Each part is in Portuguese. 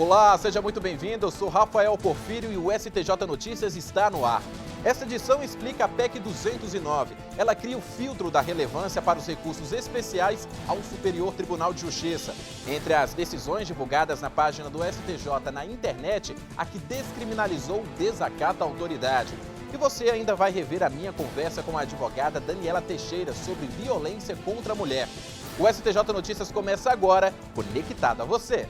Olá, seja muito bem-vindo. Eu sou Rafael Porfírio e o STJ Notícias está no ar. Esta edição explica a PEC 209. Ela cria o filtro da relevância para os recursos especiais ao Superior Tribunal de Justiça. Entre as decisões divulgadas na página do STJ na internet, a que descriminalizou o desacato à autoridade. E você ainda vai rever a minha conversa com a advogada Daniela Teixeira sobre violência contra a mulher. O STJ Notícias começa agora, conectado a você.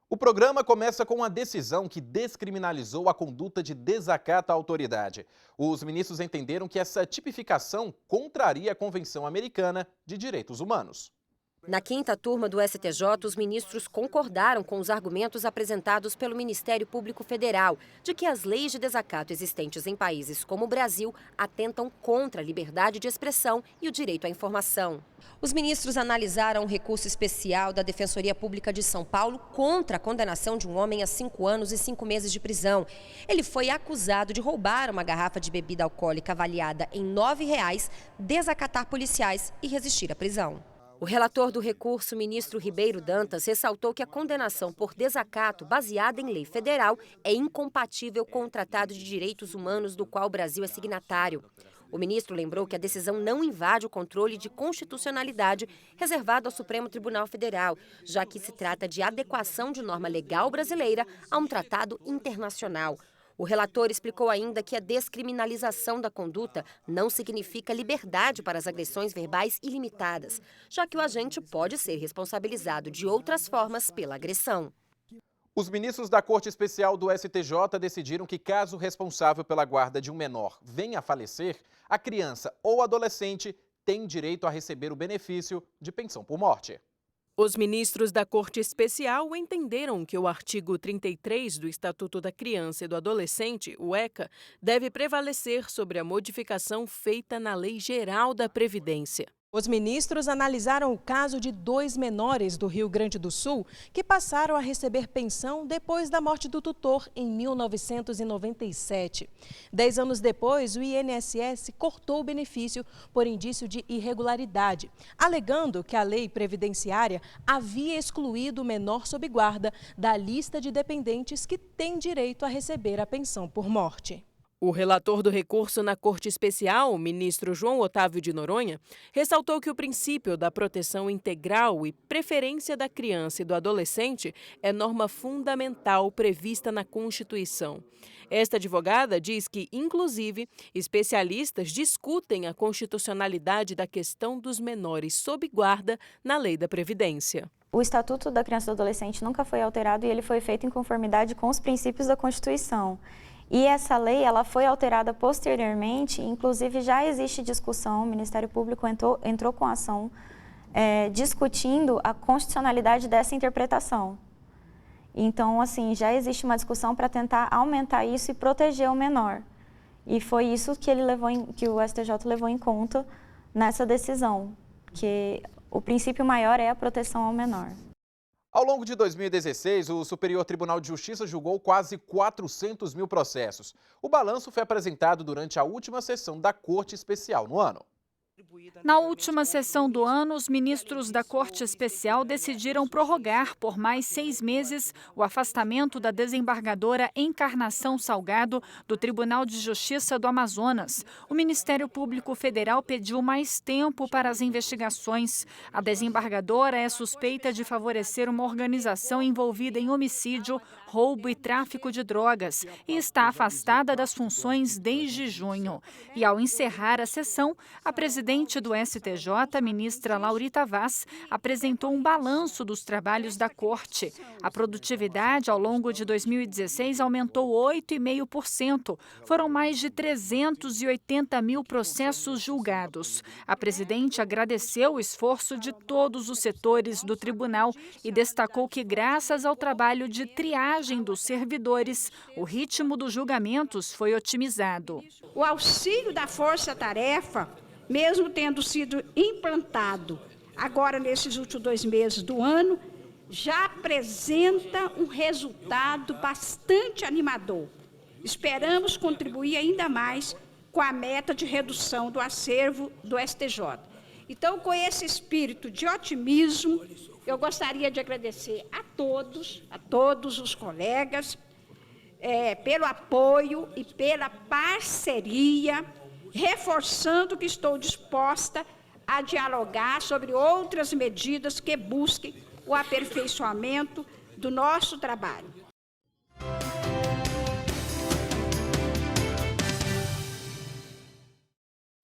O programa começa com uma decisão que descriminalizou a conduta de desacato à autoridade. Os ministros entenderam que essa tipificação contraria a Convenção Americana de Direitos Humanos. Na quinta turma do STJ, os ministros concordaram com os argumentos apresentados pelo Ministério Público Federal de que as leis de desacato existentes em países como o Brasil atentam contra a liberdade de expressão e o direito à informação. Os ministros analisaram um recurso especial da Defensoria Pública de São Paulo contra a condenação de um homem a 5 anos e 5 meses de prisão. Ele foi acusado de roubar uma garrafa de bebida alcoólica avaliada em R$ 9,00, desacatar policiais e resistir à prisão. O relator do recurso, ministro Ribeiro Dantas, ressaltou que a condenação por desacato baseada em lei federal é incompatível com o Tratado de Direitos Humanos do qual o Brasil é signatário. O ministro lembrou que a decisão não invade o controle de constitucionalidade reservado ao Supremo Tribunal Federal, já que se trata de adequação de norma legal brasileira a um tratado internacional. O relator explicou ainda que a descriminalização da conduta não significa liberdade para as agressões verbais ilimitadas, já que o agente pode ser responsabilizado de outras formas pela agressão. Os ministros da Corte Especial do STJ decidiram que, caso o responsável pela guarda de um menor venha a falecer, a criança ou adolescente tem direito a receber o benefício de pensão por morte. Os ministros da Corte Especial entenderam que o artigo 33 do Estatuto da Criança e do Adolescente, o ECA, deve prevalecer sobre a modificação feita na Lei Geral da Previdência. Os ministros analisaram o caso de 2 menores do Rio Grande do Sul que passaram a receber pensão depois da morte do tutor em 1997. 10 anos depois, o INSS cortou o benefício por indício de irregularidade, alegando que a lei previdenciária havia excluído o menor sob guarda da lista de dependentes que têm direito a receber a pensão por morte. O relator do recurso na Corte Especial, o ministro João Otávio de Noronha, ressaltou que o princípio da proteção integral e preferência da criança e do adolescente é norma fundamental prevista na Constituição. Esta advogada diz que, inclusive, especialistas discutem a constitucionalidade da questão dos menores sob guarda na Lei da Previdência. O Estatuto da Criança e do Adolescente nunca foi alterado e ele foi feito em conformidade com os princípios da Constituição. E essa lei ela foi alterada posteriormente, inclusive já existe discussão, o Ministério Público entrou com ação discutindo a constitucionalidade dessa interpretação. Então, assim, já existe uma discussão para tentar aumentar isso e proteger o menor. E foi isso que o STJ levou em conta nessa decisão, que o princípio maior é a proteção ao menor. Ao longo de 2016, o Superior Tribunal de Justiça julgou quase 400 mil processos. O balanço foi apresentado durante a última sessão da Corte Especial no ano. Na última sessão do ano, os ministros da Corte Especial decidiram prorrogar por mais 6 meses o afastamento da desembargadora Encarnação Salgado do Tribunal de Justiça do Amazonas. O Ministério Público Federal pediu mais tempo para as investigações. A desembargadora é suspeita de favorecer uma organização envolvida em homicídio, roubo e tráfico de drogas e está afastada das funções desde junho. E ao encerrar a sessão, a presidente do STJ, ministra Laurita Vaz, apresentou um balanço dos trabalhos da Corte. A produtividade ao longo de 2016 aumentou 8,5%. Foram mais de 380 mil processos julgados. A presidente agradeceu o esforço de todos os setores do tribunal e destacou que, graças ao trabalho de triagem dos servidores, o ritmo dos julgamentos foi otimizado. O auxílio da força-tarefa, mesmo tendo sido implantado agora nesses últimos 2 meses do ano, já apresenta um resultado bastante animador. Esperamos contribuir ainda mais com a meta de redução do acervo do STJ. Então, com esse espírito de otimismo, eu gostaria de agradecer a todos os colegas, pelo apoio e pela parceria, reforçando que estou disposta a dialogar sobre outras medidas que busquem o aperfeiçoamento do nosso trabalho.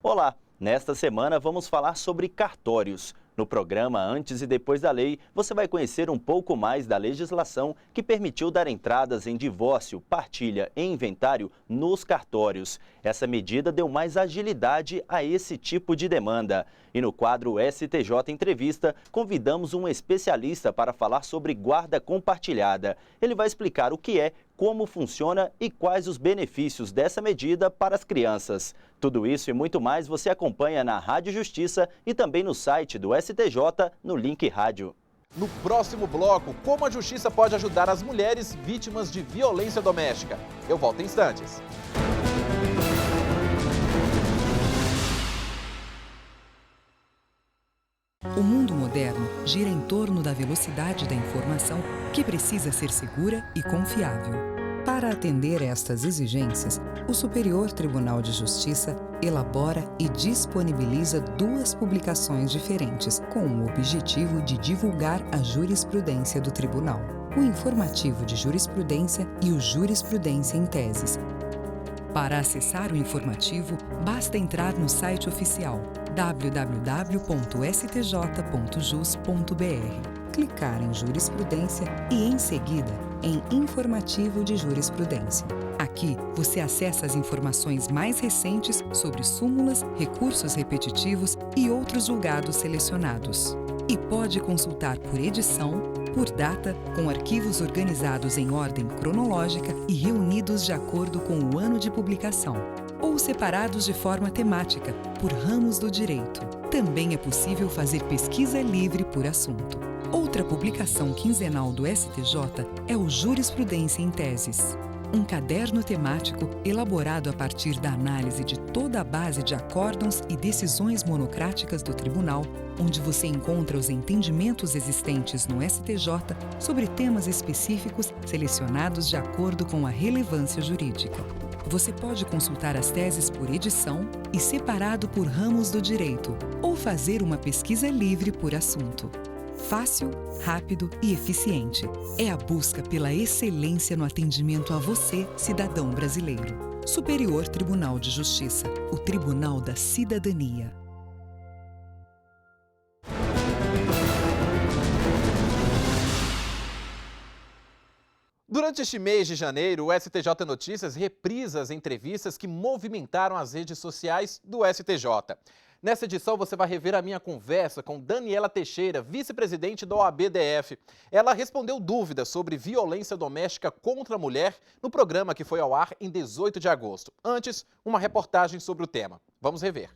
Olá, nesta semana vamos falar sobre cartórios. No programa Antes e Depois da Lei, você vai conhecer um pouco mais da legislação que permitiu dar entradas em divórcio, partilha e inventário nos cartórios. Essa medida deu mais agilidade a esse tipo de demanda. E no quadro STJ Entrevista, convidamos um especialista para falar sobre guarda compartilhada. Ele vai explicar o que é, como funciona e quais os benefícios dessa medida para as crianças. Tudo isso e muito mais você acompanha na Rádio Justiça e também no site do STJ, no Link Rádio. No próximo bloco, como a Justiça pode ajudar as mulheres vítimas de violência doméstica. Eu volto em instantes. O mundo moderno gira em torno da velocidade da informação, que precisa ser segura e confiável. Para atender estas exigências, o Superior Tribunal de Justiça elabora e disponibiliza 2 publicações diferentes, com o objetivo de divulgar a jurisprudência do Tribunal: o Informativo de Jurisprudência e o Jurisprudência em Teses. Para acessar o informativo, basta entrar no site oficial www.stj.jus.br, clicar em Jurisprudência e, em seguida, em Informativo de Jurisprudência. Aqui, você acessa as informações mais recentes sobre súmulas, recursos repetitivos e outros julgados selecionados. E pode consultar por edição, por data, com arquivos organizados em ordem cronológica e reunidos de acordo com o ano de publicação, ou separados de forma temática, por ramos do direito. Também é possível fazer pesquisa livre por assunto. Outra publicação quinzenal do STJ é o Jurisprudência em Teses, um caderno temático elaborado a partir da análise de toda a base de acórdãos e decisões monocráticas do Tribunal, onde você encontra os entendimentos existentes no STJ sobre temas específicos selecionados de acordo com a relevância jurídica. Você pode consultar as teses por edição e separado por ramos do direito, ou fazer uma pesquisa livre por assunto. Fácil, rápido e eficiente. É a busca pela excelência no atendimento a você, cidadão brasileiro. Superior Tribunal de Justiça, o Tribunal da Cidadania. Durante este mês de janeiro, o STJ Notícias reprisa as entrevistas que movimentaram as redes sociais do STJ. Nessa edição, você vai rever a minha conversa com Daniela Teixeira, vice-presidente da OAB-DF. Ela respondeu dúvidas sobre violência doméstica contra a mulher no programa que foi ao ar em 18 de agosto. Antes, uma reportagem sobre o tema. Vamos rever.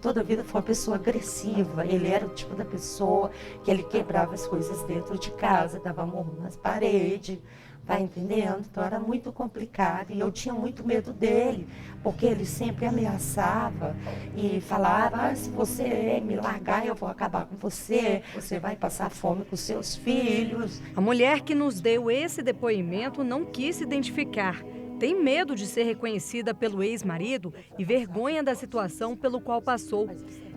Toda a vida foi uma pessoa agressiva, ele era o tipo da pessoa que ele quebrava as coisas dentro de casa, dava murro nas paredes, tá entendendo? Então era muito complicado e eu tinha muito medo dele, porque ele sempre ameaçava e falava, se você me largar eu vou acabar com você, você vai passar fome com seus filhos. A mulher que nos deu esse depoimento não quis se identificar. Tem medo de ser reconhecida pelo ex-marido e vergonha da situação pelo qual passou.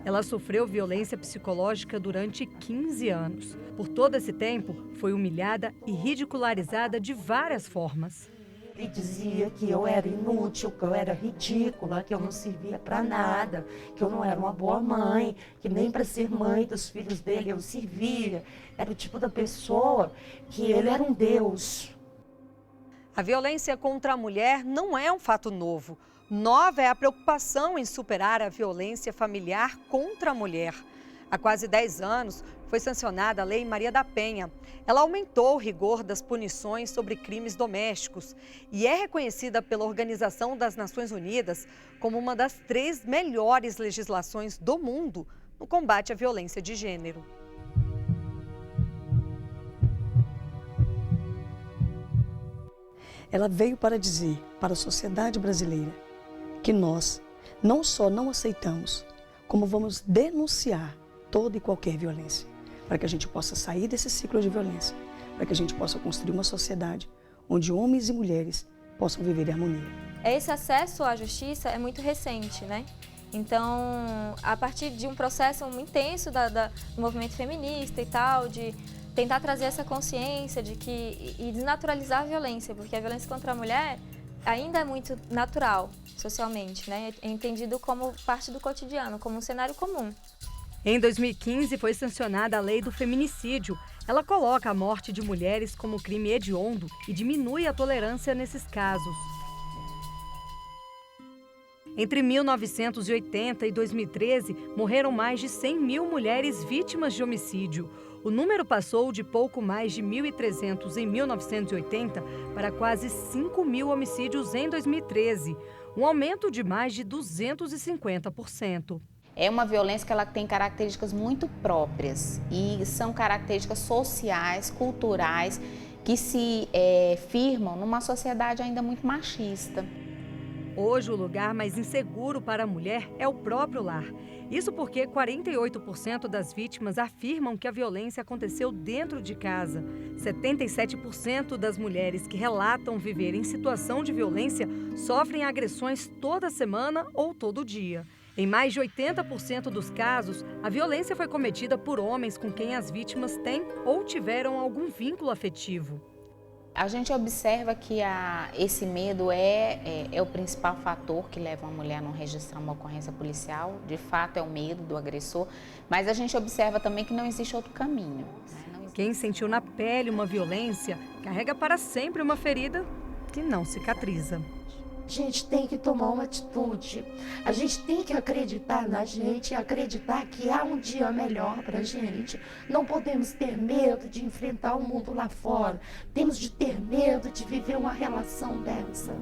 Ela sofreu violência psicológica durante 15 anos. Por todo esse tempo, foi humilhada e ridicularizada de várias formas. Ele dizia que eu era inútil, que eu era ridícula, que eu não servia para nada, que eu não era uma boa mãe, que nem para ser mãe dos filhos dele eu servia. Era o tipo da pessoa que ele era um deus. A violência contra a mulher não é um fato novo. Nova é a preocupação em superar a violência familiar contra a mulher. Há quase 10 anos, foi sancionada a Lei Maria da Penha. Ela aumentou o rigor das punições sobre crimes domésticos e é reconhecida pela Organização das Nações Unidas como uma das 3 melhores legislações do mundo no combate à violência de gênero. ela veio para dizer para a sociedade brasileira que nós não só não aceitamos, como vamos denunciar toda e qualquer violência, para que a gente possa sair desse ciclo de violência, para que a gente possa construir uma sociedade onde homens e mulheres possam viver em harmonia. Esse acesso à justiça é muito recente, né? Então, a partir de um processo muito intenso do movimento feminista e tal, de tentar trazer essa consciência de que e desnaturalizar a violência, porque a violência contra a mulher ainda é muito natural socialmente, né? É entendido como parte do cotidiano, como um cenário comum. Em 2015, foi sancionada a Lei do Feminicídio. Ela coloca a morte de mulheres como crime hediondo e diminui a tolerância nesses casos. Entre 1980 e 2013, morreram mais de 100 mil mulheres vítimas de homicídio. O número passou de pouco mais de 1.300 em 1980 para quase 5 mil homicídios em 2013, um aumento de mais de 250%. É uma violência que ela tem características muito próprias e são características sociais, culturais, que se firmam numa sociedade ainda muito machista. Hoje, o lugar mais inseguro para a mulher é o próprio lar. Isso porque 48% das vítimas afirmam que a violência aconteceu dentro de casa. 77% das mulheres que relatam viver em situação de violência sofrem agressões toda semana ou todo dia. Em mais de 80% dos casos, a violência foi cometida por homens com quem as vítimas têm ou tiveram algum vínculo afetivo. A gente observa que esse medo é o principal fator que leva uma mulher a não registrar uma ocorrência policial. De fato, é o medo do agressor, mas a gente observa também que não existe outro caminho. Quem sentiu na pele uma violência carrega para sempre uma ferida que não cicatriza. A gente tem que tomar uma atitude, a gente tem que acreditar na gente e acreditar que há um dia melhor para a gente. Não podemos ter medo de enfrentar o mundo lá fora, temos de ter medo de viver uma relação dessa.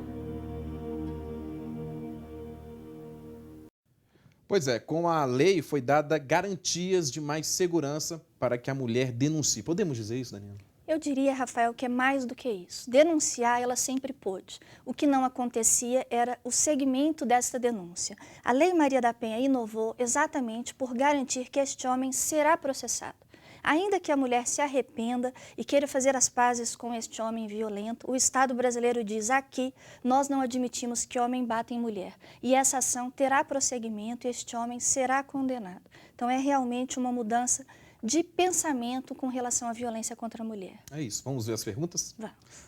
Pois é, com a lei foi dada garantias de mais segurança para que a mulher denuncie. Podemos dizer isso, Daniela? Eu diria, Rafael, que é mais do que isso. Denunciar, ela sempre pôde. O que não acontecia era o segmento desta denúncia. A Lei Maria da Penha inovou exatamente por garantir que este homem será processado. Ainda que a mulher se arrependa e queira fazer as pazes com este homem violento, o Estado brasileiro diz: aqui nós não admitimos que homem bata em mulher. E essa ação terá prosseguimento e este homem será condenado. Então é realmente uma mudança de pensamento com relação à violência contra a mulher. É isso. Vamos ver as perguntas?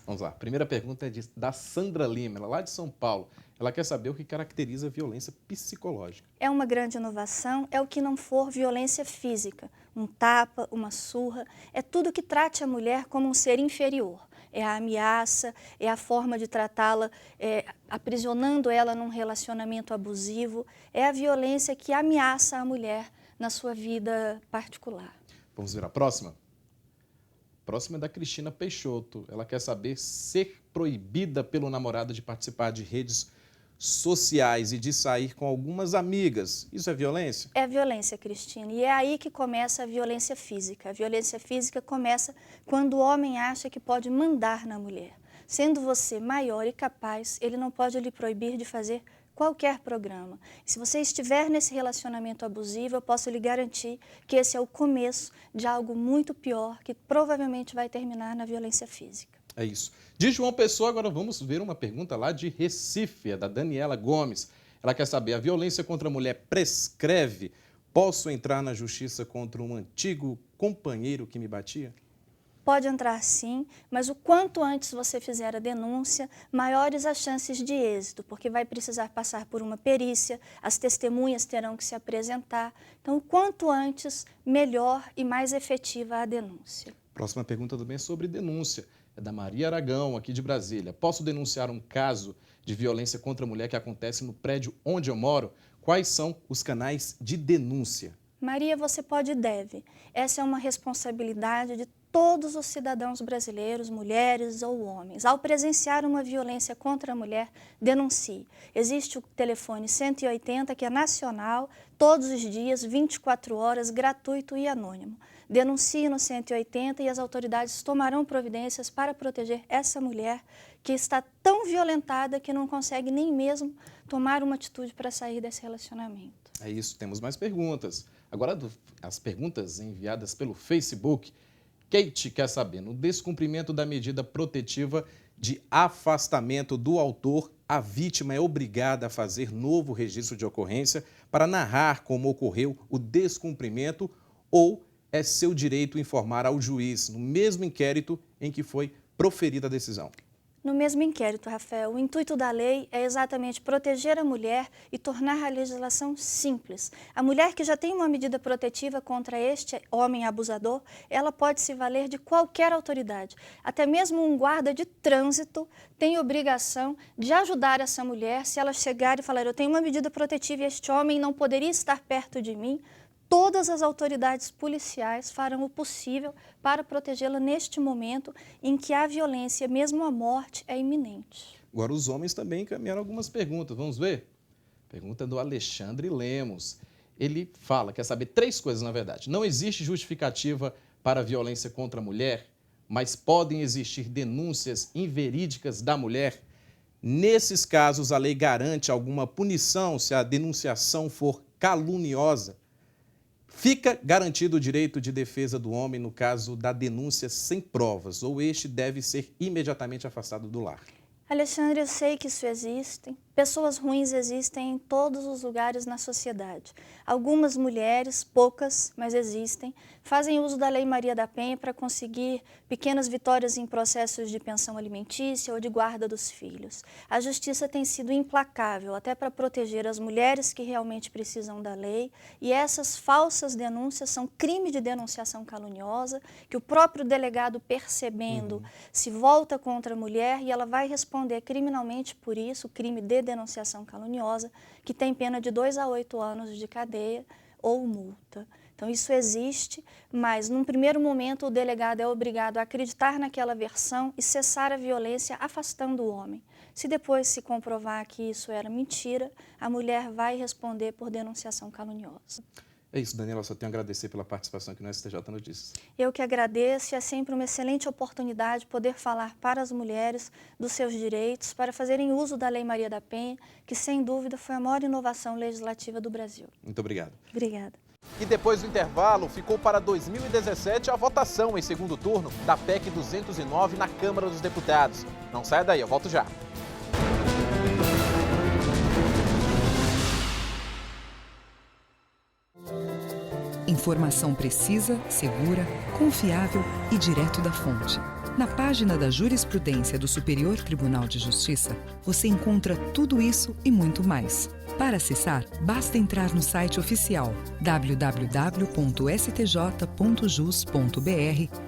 Vamos lá. A primeira pergunta é da Sandra Lima, ela é lá de São Paulo. Ela quer saber o que caracteriza a violência psicológica. É uma grande inovação, é o que não for violência física. Um tapa, uma surra, é tudo que trate a mulher como um ser inferior. É a ameaça, é a forma de tratá-la, aprisionando ela num relacionamento abusivo. É a violência que ameaça a mulher na sua vida particular. Vamos ver a próxima? A próxima é da Cristina Peixoto. Ela quer saber ser proibida pelo namorado de participar de redes sociais e de sair com algumas amigas. Isso é violência? É violência, Cristina. E é aí que começa a violência física. A violência física começa quando o homem acha que pode mandar na mulher. Sendo você maior e capaz, ele não pode lhe proibir de fazer qualquer programa. Se você estiver nesse relacionamento abusivo, eu posso lhe garantir que esse é o começo de algo muito pior, que provavelmente vai terminar na violência física. É isso. De João Pessoa, agora vamos ver uma pergunta lá de Recife, é da Daniela Gomes. Ela quer saber: a violência contra a mulher prescreve? Posso entrar na justiça contra um antigo companheiro que me batia? Pode entrar sim, mas o quanto antes você fizer a denúncia, maiores as chances de êxito, porque vai precisar passar por uma perícia, as testemunhas terão que se apresentar. Então, o quanto antes, melhor e mais efetiva a denúncia. Próxima pergunta também é sobre denúncia. É da Maria Aragão, aqui de Brasília. Posso denunciar um caso de violência contra a mulher que acontece no prédio onde eu moro? Quais são os canais de denúncia? Maria, você pode e deve. Essa é uma responsabilidade de todos os cidadãos brasileiros, mulheres ou homens. Ao presenciar uma violência contra a mulher, denuncie. Existe o telefone 180, que é nacional, todos os dias, 24 horas, gratuito e anônimo. Denuncie no 180 e as autoridades tomarão providências para proteger essa mulher que está tão violentada que não consegue nem mesmo tomar uma atitude para sair desse relacionamento. É isso, temos mais perguntas. Agora, as perguntas enviadas pelo Facebook. Kate quer saber, no descumprimento da medida protetiva de afastamento do autor, a vítima é obrigada a fazer novo registro de ocorrência para narrar como ocorreu o descumprimento ou é seu direito informar ao juiz no mesmo inquérito em que foi proferida a decisão? No mesmo inquérito, Rafael, o intuito da lei é exatamente proteger a mulher e tornar a legislação simples. A mulher que já tem uma medida protetiva contra este homem abusador, ela pode se valer de qualquer autoridade. Até mesmo um guarda de trânsito tem obrigação de ajudar essa mulher se ela chegar e falar: eu tenho uma medida protetiva e este homem não poderia estar perto de mim. Todas as autoridades policiais farão o possível para protegê-la neste momento em que a violência, mesmo a morte, é iminente. Agora, os homens também encaminharam algumas perguntas. Vamos ver? Pergunta do Alexandre Lemos. Ele fala, quer saber 3 coisas, na verdade. Não existe justificativa para a violência contra a mulher, mas podem existir denúncias inverídicas da mulher. Nesses casos, a lei garante alguma punição se a denunciação for caluniosa. Fica garantido o direito de defesa do homem no caso da denúncia sem provas, ou este deve ser imediatamente afastado do lar? Alexandre, eu sei que isso existe. Pessoas ruins existem em todos os lugares na sociedade. Algumas mulheres, poucas, mas existem, fazem uso da Lei Maria da Penha para conseguir pequenas vitórias em processos de pensão alimentícia ou de guarda dos filhos. A justiça tem sido implacável até para proteger as mulheres que realmente precisam da lei, e essas falsas denúncias são crime de denunciação caluniosa, que o próprio delegado, percebendo, se volta contra a mulher e ela vai responder criminalmente por isso, crime de denunciação caluniosa, que tem pena de 2 a 8 anos de cadeia ou multa. Então, isso existe, mas, num primeiro momento, o delegado é obrigado a acreditar naquela versão e cessar a violência afastando o homem. Se depois se comprovar que isso era mentira, a mulher vai responder por denunciação caluniosa. É isso, Daniela, só tenho a agradecer pela participação aqui no STJ Notícias. Eu que agradeço, e é sempre uma excelente oportunidade poder falar para as mulheres dos seus direitos, para fazerem uso da Lei Maria da Penha, que sem dúvida foi a maior inovação legislativa do Brasil. Muito obrigado. Obrigada. E depois do intervalo, ficou para 2017 a votação em segundo turno da PEC 209 na Câmara dos Deputados. Não saia daí, eu volto já. Informação precisa, segura, confiável e direto da fonte. Na página da Jurisprudência do Superior Tribunal de Justiça, você encontra tudo isso e muito mais. Para acessar, basta entrar no site oficial www.stj.jus.br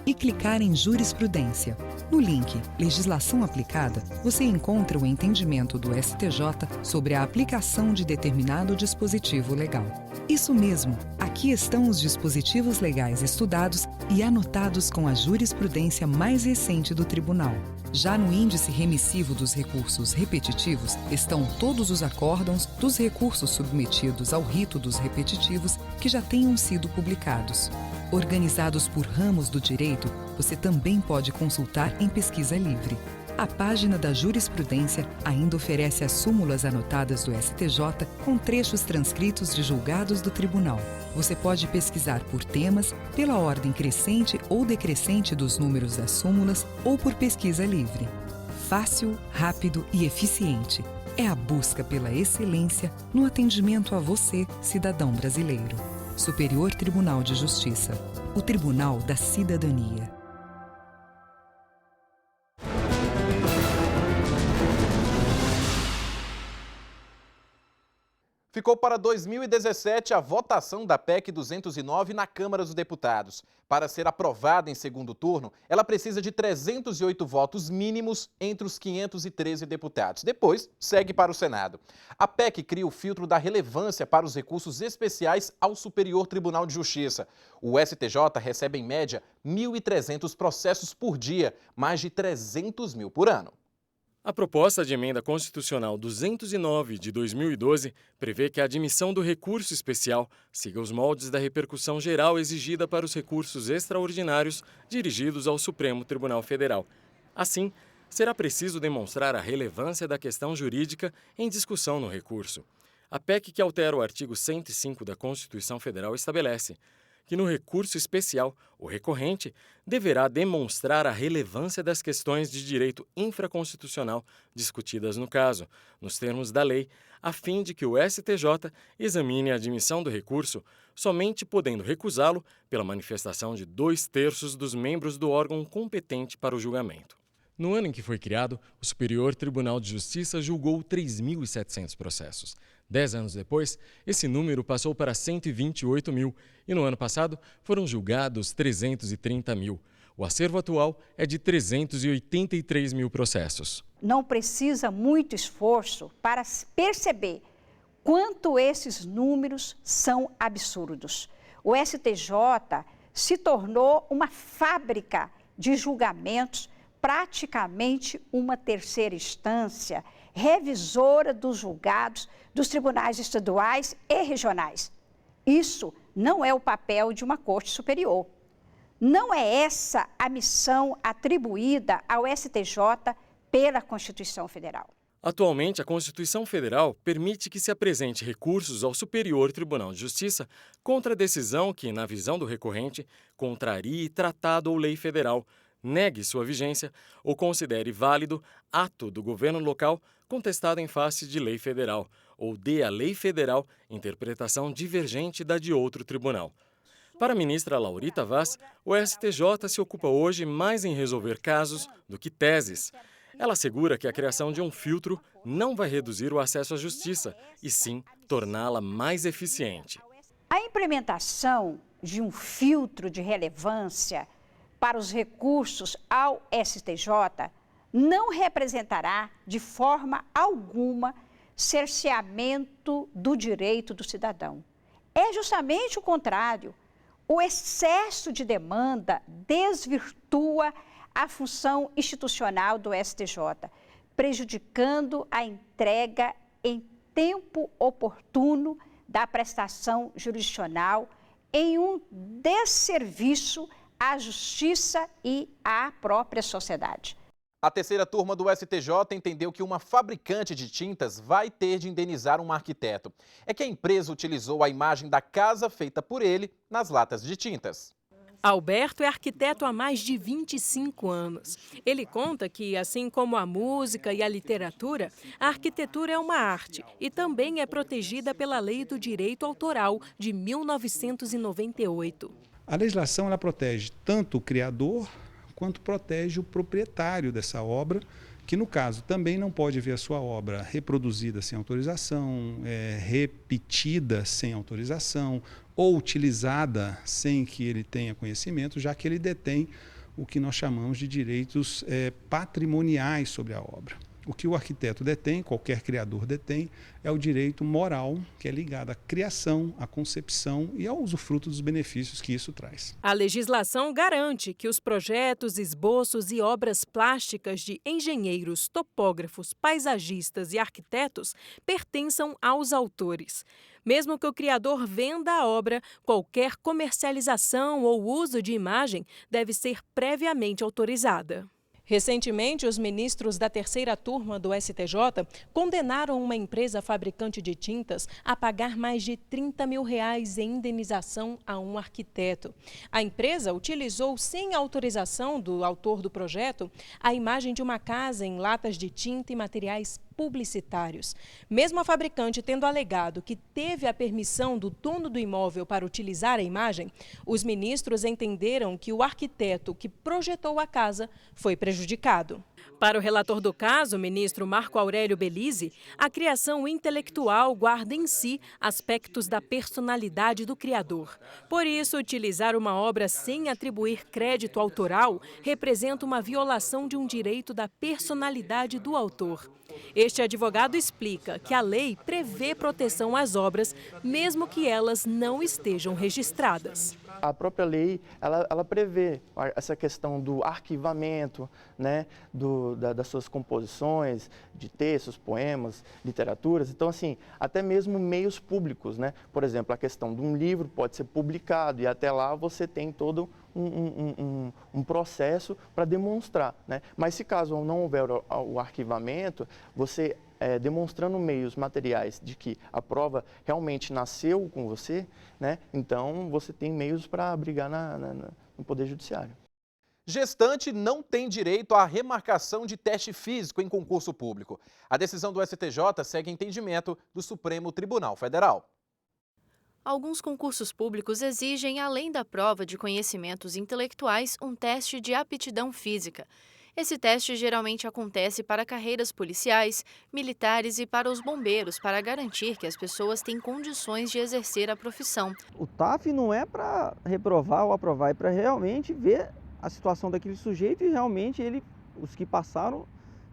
e clicar em Jurisprudência. No link Legislação Aplicada, você encontra o entendimento do STJ sobre a aplicação de determinado dispositivo legal. Isso mesmo, aqui estão os dispositivos legais estudados e anotados com a jurisprudência mais recente do Tribunal. Já no índice remissivo dos recursos repetitivos estão todos os acórdãos dos recursos submetidos ao rito dos repetitivos que já tenham sido publicados. Organizados por ramos do direito, você também pode consultar em pesquisa livre. A página da Jurisprudência ainda oferece as súmulas anotadas do STJ com trechos transcritos de julgados do Tribunal. Você pode pesquisar por temas, pela ordem crescente ou decrescente dos números das súmulas ou por pesquisa livre. Fácil, rápido e eficiente. É a busca pela excelência no atendimento a você, cidadão brasileiro. Superior Tribunal de Justiça. O Tribunal da Cidadania. Ficou para 2017 a votação da PEC 209 na Câmara dos Deputados. Para ser aprovada em segundo turno, ela precisa de 308 votos mínimos entre os 513 deputados. Depois, segue para o Senado. A PEC cria o filtro da relevância para os recursos especiais ao Superior Tribunal de Justiça. O STJ recebe, em média, 1.300 processos por dia, mais de 300 mil por ano. A proposta de emenda constitucional 209 de 2012 prevê que a admissão do recurso especial siga os moldes da repercussão geral exigida para os recursos extraordinários dirigidos ao Supremo Tribunal Federal. Assim, será preciso demonstrar a relevância da questão jurídica em discussão no recurso. A PEC que altera o artigo 105 da Constituição Federal estabelece que no recurso especial, o recorrente deverá demonstrar a relevância das questões de direito infraconstitucional discutidas no caso, nos termos da lei, a fim de que o STJ examine a admissão do recurso, somente podendo recusá-lo pela manifestação de 2/3 dos membros do órgão competente para o julgamento. No ano em que foi criado, o Superior Tribunal de Justiça julgou 3.700 processos. 10 anos depois, esse número passou para 128 mil e no ano passado foram julgados 330 mil. O acervo atual é de 383 mil processos. Não precisa muito esforço para perceber quanto esses números são absurdos. O STJ se tornou uma fábrica de julgamentos, praticamente uma terceira instância, revisora dos julgados dos tribunais estaduais e regionais. Isso não é o papel de uma Corte Superior. Não é essa a missão atribuída ao STJ pela Constituição Federal. Atualmente, a Constituição Federal permite que se apresente recursos ao Superior Tribunal de Justiça contra a decisão que, na visão do recorrente, contrarie tratado ou lei federal, negue sua vigência ou considere válido ato do governo local contestado em face de lei federal ou dê à lei federal interpretação divergente da de outro tribunal. Para a ministra Laurita Vaz, o STJ se ocupa hoje mais em resolver casos do que teses. Ela assegura que a criação de um filtro não vai reduzir o acesso à justiça, e sim torná-la mais eficiente. A implementação de um filtro de relevância para os recursos ao STJ não representará, de forma alguma, cerceamento do direito do cidadão. É justamente o contrário. O excesso de demanda desvirtua a função institucional do STJ, prejudicando a entrega em tempo oportuno da prestação jurisdicional em um desserviço à justiça e à própria sociedade. A terceira turma do STJ entendeu que uma fabricante de tintas vai ter de indenizar um arquiteto. É que a empresa utilizou a imagem da casa feita por ele nas latas de tintas. Alberto é arquiteto há mais de 25 anos. Ele conta que, assim como a música e a literatura, a arquitetura é uma arte e também é protegida pela Lei do Direito Autoral de 1998. A legislação ela protege tanto o criador quanto protege o proprietário dessa obra, que no caso também não pode ver a sua obra reproduzida sem autorização, repetida sem autorização ou utilizada sem que ele tenha conhecimento, já que ele detém o que nós chamamos de direitos patrimoniais sobre a obra. O que o arquiteto detém, qualquer criador detém, é o direito moral, que é ligado à criação, à concepção e ao usufruto dos benefícios que isso traz. A legislação garante que os projetos, esboços e obras plásticas de engenheiros, topógrafos, paisagistas e arquitetos pertençam aos autores. Mesmo que o criador venda a obra, qualquer comercialização ou uso de imagem deve ser previamente autorizada. Recentemente, os ministros da terceira turma do STJ condenaram uma empresa fabricante de tintas a pagar mais de R$30 mil em indenização a um arquiteto. A empresa utilizou, sem autorização do autor do projeto, a imagem de uma casa em latas de tinta e materiais publicitários. Mesmo a fabricante tendo alegado que teve a permissão do dono do imóvel para utilizar a imagem, os ministros entenderam que o arquiteto que projetou a casa foi prejudicado. Para o relator do caso, o ministro Marco Aurélio Belize, a criação intelectual guarda em si aspectos da personalidade do criador. Por isso, utilizar uma obra sem atribuir crédito autoral representa uma violação de um direito da personalidade do autor. Este advogado explica que a lei prevê proteção às obras, mesmo que elas não estejam registradas. A própria lei, ela prevê essa questão do arquivamento, né, das suas composições, de textos, poemas, literaturas. Então, assim, até mesmo meios públicos, né? Por exemplo, a questão de um livro pode ser publicado e até lá você tem todo um processo para demonstrar, né? Mas se caso não houver o arquivamento, você demonstrando meios materiais de que a prova realmente nasceu com você, né? Então você tem meios para abrigar no Poder Judiciário. Gestante não tem direito à remarcação de teste físico em concurso público. A decisão do STJ segue entendimento do Supremo Tribunal Federal. Alguns concursos públicos exigem, além da prova de conhecimentos intelectuais, um teste de aptidão física. Esse teste geralmente acontece para carreiras policiais, militares e para os bombeiros, para garantir que as pessoas têm condições de exercer a profissão. O TAF não é para reprovar ou aprovar, é para realmente ver a situação daquele sujeito e realmente os que passaram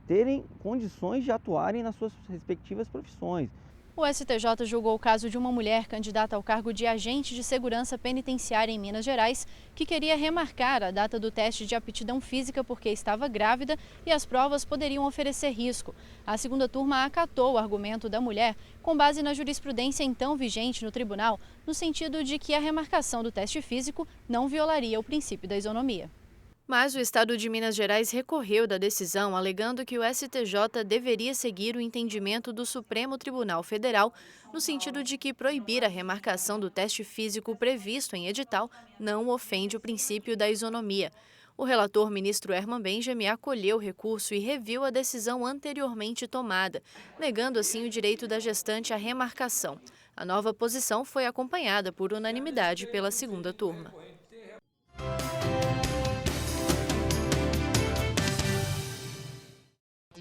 terem condições de atuarem nas suas respectivas profissões. O STJ julgou o caso de uma mulher candidata ao cargo de agente de segurança penitenciária em Minas Gerais, que queria remarcar a data do teste de aptidão física porque estava grávida e as provas poderiam oferecer risco. A segunda turma acatou o argumento da mulher, com base na jurisprudência então vigente no tribunal, no sentido de que a remarcação do teste físico não violaria o princípio da isonomia. Mas o Estado de Minas Gerais recorreu da decisão, alegando que o STJ deveria seguir o entendimento do Supremo Tribunal Federal, no sentido de que proibir a remarcação do teste físico previsto em edital não ofende o princípio da isonomia. O relator, ministro Herman Benjamin, acolheu o recurso e reviu a decisão anteriormente tomada, negando assim o direito da gestante à remarcação. A nova posição foi acompanhada por unanimidade pela segunda turma.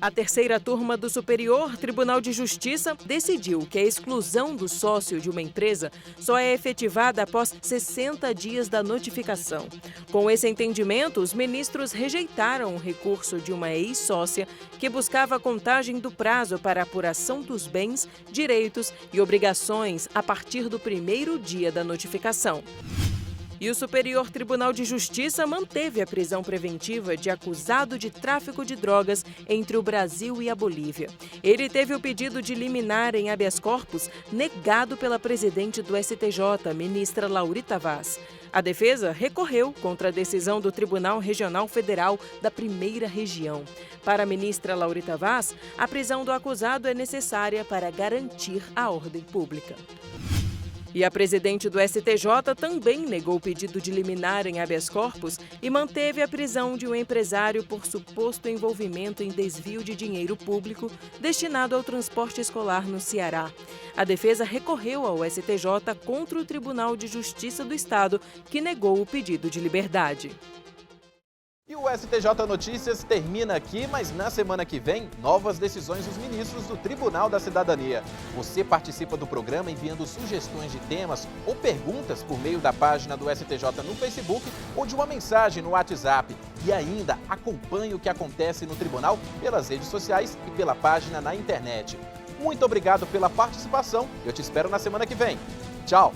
A terceira turma do Superior Tribunal de Justiça decidiu que a exclusão do sócio de uma empresa só é efetivada após 60 dias da notificação. Com esse entendimento, os ministros rejeitaram o recurso de uma ex-sócia que buscava a contagem do prazo para a apuração dos bens, direitos e obrigações a partir do primeiro dia da notificação. E o Superior Tribunal de Justiça manteve a prisão preventiva de acusado de tráfico de drogas entre o Brasil e a Bolívia. Ele teve o pedido de liminar em habeas corpus negado pela presidente do STJ, ministra Laurita Vaz. A defesa recorreu contra a decisão do Tribunal Regional Federal da Primeira Região. Para a ministra Laurita Vaz, a prisão do acusado é necessária para garantir a ordem pública. E a presidente do STJ também negou o pedido de liminar em habeas corpus e manteve a prisão de um empresário por suposto envolvimento em desvio de dinheiro público destinado ao transporte escolar no Ceará. A defesa recorreu ao STJ contra o Tribunal de Justiça do Estado, que negou o pedido de liberdade. E o STJ Notícias termina aqui, mas na semana que vem, novas decisões dos ministros do Tribunal da Cidadania. Você participa do programa enviando sugestões de temas ou perguntas por meio da página do STJ no Facebook ou de uma mensagem no WhatsApp. E ainda acompanhe o que acontece no tribunal pelas redes sociais e pela página na internet. Muito obrigado pela participação. Eu te espero na semana que vem. Tchau!